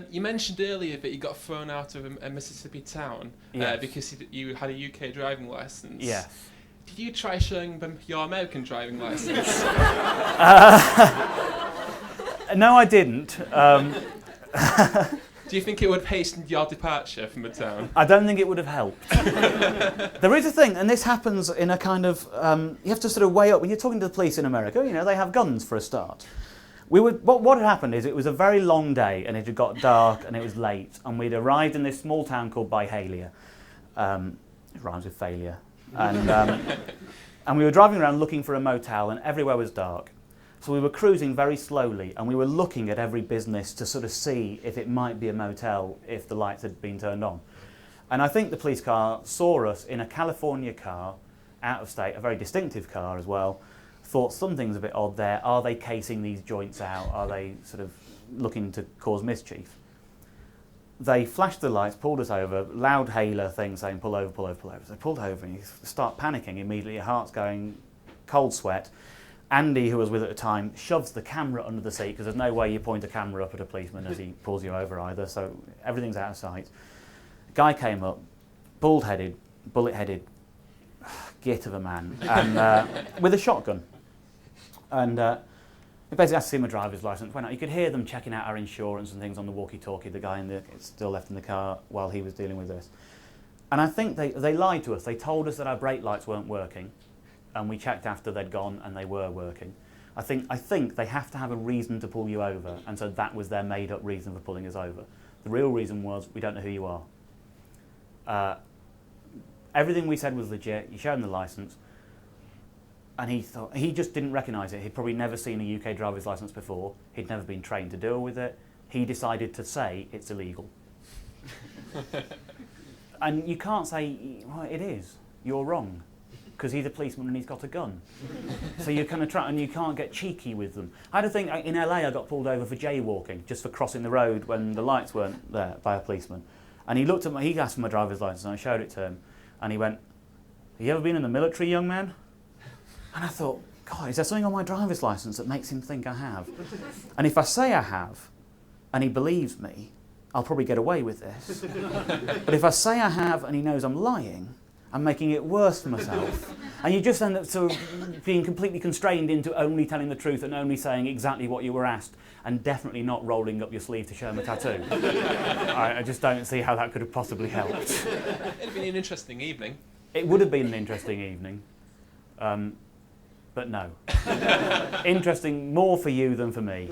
You mentioned earlier that you got thrown out of a Mississippi town because you had a UK driving licence. Yes. Did you try showing them your American driving licence? No, I didn't. Do you think it would hasten your departure from the town? I don't think it would have helped. There is a thing, and this happens in a kind of... you have to sort of weigh up. When you're talking to the police in America, you know, they have guns for a start. What had happened is it was a very long day, and it had got dark, and it was late, and we'd arrived in this small town called Byhalia. It rhymes with failure. And we were driving around looking for a motel, and everywhere was dark. So we were cruising very slowly, and we were looking at every business to sort of see if it might be a motel if the lights had been turned on. And I think the police car saw us in a California car, out of state, a very distinctive car as well, thought something's a bit odd there. Are they casing these joints out? Are they sort of looking to cause mischief? They flashed the lights, pulled us over, loud hailer thing saying, pull over, pull over, pull over. So they pulled over, and you start panicking immediately, your heart's going, cold sweat. Andy, who was with at the time, shoves the camera under the seat, because there's no way you point a camera up at a policeman as he pulls you over either, so everything's out of sight. Guy came up, bald-headed, bullet-headed, git of a man, and with a shotgun. And he basically asked to see my driver's licence. Went out. You could hear them checking out our insurance and things on the walkie-talkie, the guy still left in the car while he was dealing with this. And I think they lied to us. They told us that our brake lights weren't working, and we checked after they'd gone and they were working. I think they have to have a reason to pull you over, and so that was their made-up reason for pulling us over. The real reason was, we don't know who you are. Everything we said was legit. You showed him the licence, and he just didn't recognise it. He'd probably never seen a UK driver's licence before. He'd never been trained to deal with it. He decided to say it's illegal. And you can't say, well, it is. You're wrong. Because he's a policeman and he's got a gun. So you kind of try, and you can't get cheeky with them. I had a thing, in LA I got pulled over for jaywalking, just for crossing the road when the lights weren't there by a policeman. And he looked at he asked for my driver's license, and I showed it to him. And he went, have you ever been in the military, young man? And I thought, God, is there something on my driver's license that makes him think I have? And if I say I have, and he believes me, I'll probably get away with this. But if I say I have, and he knows I'm lying, I'm making it worse for myself. And you just end up sort of being completely constrained into only telling the truth and only saying exactly what you were asked, and definitely not rolling up your sleeve to show them a tattoo. I just don't see how that could have possibly helped. It'd have been an interesting evening. It would have been an interesting evening. But no. Interesting more for you than for me,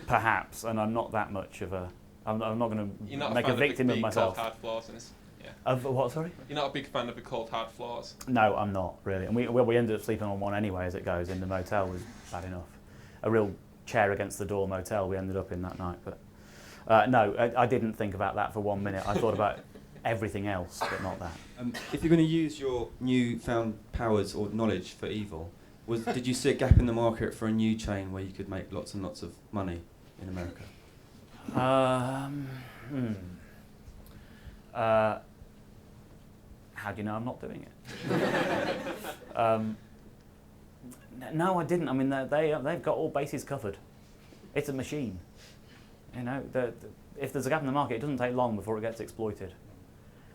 perhaps, and I'm not that much of a... I'm not going to make a victim of myself. Cold hard floors in this. Yeah. Of what, sorry? You're not a big fan of the cold hard floors? No, I'm not, really. And we ended up sleeping on one anyway, as it goes, in the motel. Was bad enough. A real chair against the door motel we ended up in that night. But no, I didn't think about that for 1 minute. I thought about everything else, but not that. If you're going to use your newfound powers or knowledge for evil, did you see a gap in the market for a new chain where you could make lots and lots of money in America? How do you know I'm not doing it? No, I didn't. I mean, they've got all bases covered. It's a machine. You know, if there's a gap in the market, it doesn't take long before it gets exploited.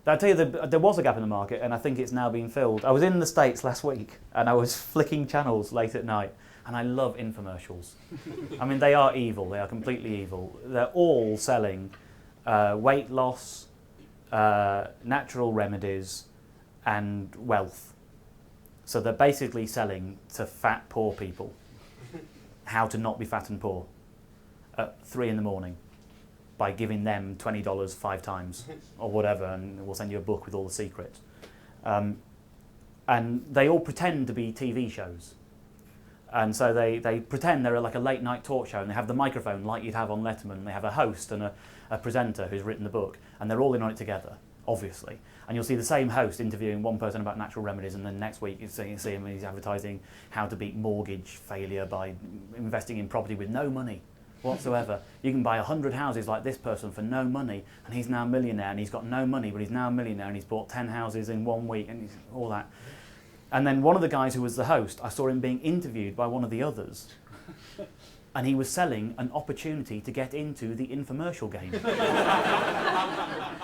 I'll tell you, there was a gap in the market, and I think it's now being filled. I was in the States last week, and I was flicking channels late at night, and I love infomercials. I mean, they are evil. They are completely evil. They're all selling weight loss, natural remedies, and wealth. So they're basically selling to fat, poor people how to not be fat and poor at 3 in the morning by giving them $20 5 times or whatever, and we'll send you a book with all the secrets. And they all pretend to be TV shows. And so they pretend they're like a late night talk show, and they have the microphone like you'd have on Letterman, and they have a host and a presenter who's written the book, and they're all in on it together, obviously. And you'll see the same host interviewing one person about natural remedies, and then next week you see him and he's advertising how to beat mortgage failure by investing in property with no money whatsoever. You can buy 100 houses like this person for no money, and he's now a millionaire, and he's got no money, but he's now a millionaire, and he's bought 10 houses in 1 week, and all that. And then one of the guys who was the host, I saw him being interviewed by one of the others. and he was selling an opportunity to get into the infomercial game.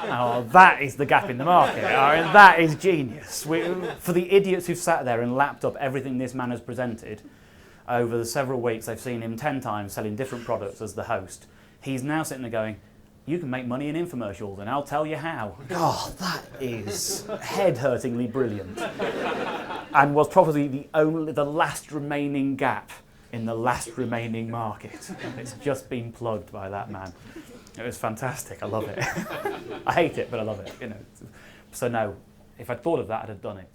Oh, that is the gap in the market. I mean, that is genius. For the idiots who've sat there and lapped up everything this man has presented, over the several weeks they've seen him 10 times selling different products as the host. He's now sitting there going, you can make money in infomercials, and I'll tell you how. God, that is head-hurtingly brilliant. And was probably the last remaining gap in the last remaining market. It's just been plugged by that man. It was fantastic. I love it. I hate it, but I love it. You know. So no, if I'd thought of that, I'd have done it.